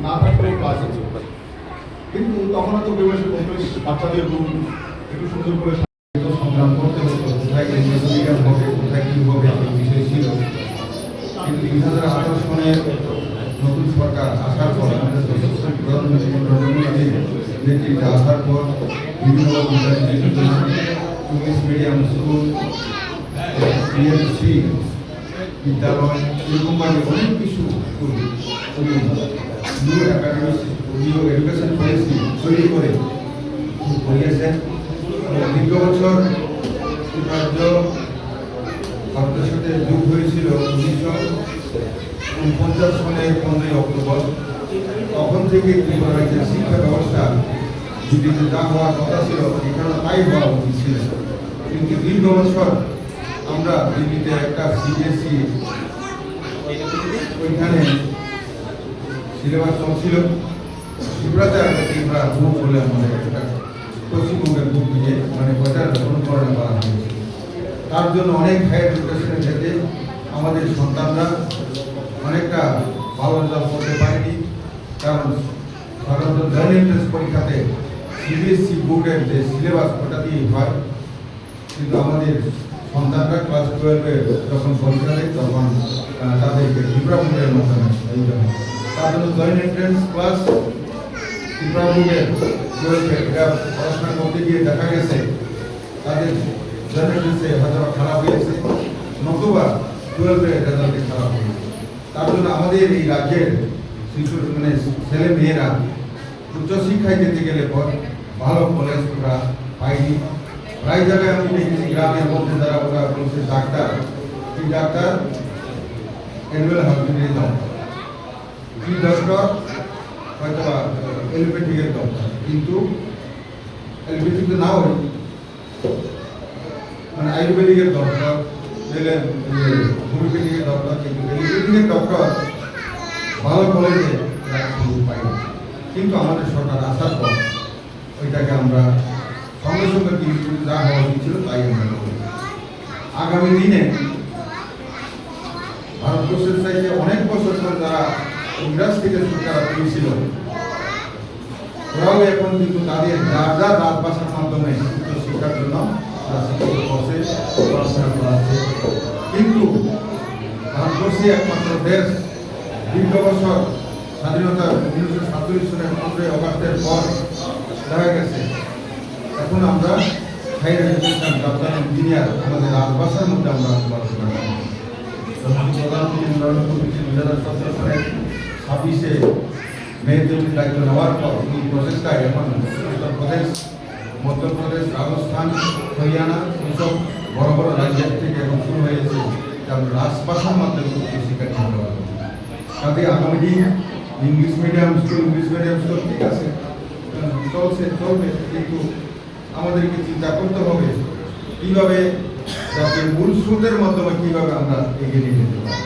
না থাকলেও ক্লাস আছে, কিন্তু তখন তো বাচ্চাদের রুম একটু সুন্দর করে সংগ্রাম করতে হতো, কোথায় গিয়ে হবে, কোথায় কি হবে এই বিষয় ছিল। কিন্তু 2018 সনের নতুন সরকার আসার পর আমাদের প্রধানমন্ত্রী নরেন্দ্র মোদীর নেতৃত্বে আসার পর বিভিন্ন ইংলিশ মিডিয়াম স্কুল, পিএমসি বিদ্যালয় এরকমভাবে অনেক কিছু new academic new education policy তৈরি করে করিয়েছেন। দীর্ঘ বছর রাজ্য ভারতের সাথে যুগ হয়েছিল 1949 সনের 15 অক্টোবর। তখন থেকে ত্রিপুরা রাজ্যের শিক্ষা ব্যবস্থা দিল্লিতে যা হওয়ার কথা ছিল এখানে তাই হওয়া উচিত ছিল, কিন্তু দীর্ঘ বছর আমরা দিল্লিতে একটা সিবিএসই ওইখানে সিলেবাস চলছিল। ত্রিপুরাতে একটা ত্রিপুরা বুক বলে আমাদের একটা পশ্চিমবঙ্গের বুক দিয়ে মানে ওইটার অনুকরণ করা হয়েছে। তার জন্য অনেক হায়ার এডুকেশনের ক্ষেত্রে আমাদের সন্তানরা অনেকটা ভালো রেজাল্ট করতে পারেনি, কারণ সাধারণত জয়েন্ট এন্ট্রান্স পরীক্ষাতে সিবিএসসি বোর্ডের যে সিলেবাস ওটা দিয়েই হয়, কিন্তু আমাদের সন্তানরা ক্লাস 12-এ যখন পরীক্ষা দেয় তখন তাদেরকে ত্রিপুরা বোর্ডের মাধ্যমে তার জন্য জয়েন্ট এন্ট্রান্স প্লাস ত্রিপুরা বোর্ডের 12-এ এটা পড়াশোনা করতে গিয়ে দেখা গেছে তাদের জয়েন্ট এন্ট্রান্সে হয়তো খারাপ হয়েছে, নতুবা 12-এ রেজাল্টে খারাপ হয়েছে। তার জন্য আমাদের এই রাজ্যের শিশু মানে ছেলে মেয়েরা উচ্চশিক্ষায় যেতে গেলে পর ভালো কলেজ ওরা পায়নি। প্রায় জায়গায় আমি দেখেছি গ্রামের মধ্যে যারা ওরা বলছে ডাক্তার, কি ডাক্তার অ্যানুয়াল হসপিটালে যাও, কি ডক্টর হয়তো এলোপ্যাথিকের ডক্টর, কিন্তু এলোপ্যাথিক তো নাও মানে আয়ুর্বেদিকের ডক্টর, হোমিওপ্যাথিকের ডক্টর, কিন্তু এলোপ্যাথিকের ডক্টর ভালো কলেজে পাইনি। কিন্তু আমাদের সরকার আসার পর ওইটাকে আমরা সঙ্গে সঙ্গে কিন্তু যা হওয়া উচিত ছিল তাই আমরা করি। আগামী দিনে ভারতবর্ষের সাইডে অনেক বছর ধরে যারা ইংরেজ থেকে শিক্ষা পেয়েছিল ওরাও এখন কিন্তু তাদের যার যার রাজভাষার মাধ্যমে শিক্ষার জন্য পড়াশোনা করাচ্ছে। কিন্তু ভারতবর্ষে একমাত্র দেশ দীর্ঘ বছর স্বাধীনতা 1947 সনের 15 অগস্টের পর দেখা গেছে এখন আমরা হায়ার এডুকেশন ডক্টর ইঞ্জিনিয়ার আমাদের রাজভাষার মধ্যে আমরা পড়াশোনা করি। প্রধানমন্ত্রী নরেন্দ্র মোদী 2017 সালের 26শে মে তিনি দায়িত্ব নেওয়ার পর এই প্রচেষ্টায় এখন উত্তরপ্রদেশ, মধ্যপ্রদেশ, রাজস্থান, হরিয়ানা এইসব বড় বড় রাজ্যের থেকে এখন শুরু হয়েছে আমরা রাজভাষার মাধ্যমে শিক্ষা দিতে পারবো। তাতে আগামী দিন ইংলিশ মিডিয়াম স্কুল ঠিক আছে চলবে, কিন্তু আমাদেরকে চিন্তা করতে হবে কিভাবে যাতে মূল স্রোতের মাধ্যমে কিভাবে আমরা এগিয়ে নিয়ে যেতে পারি।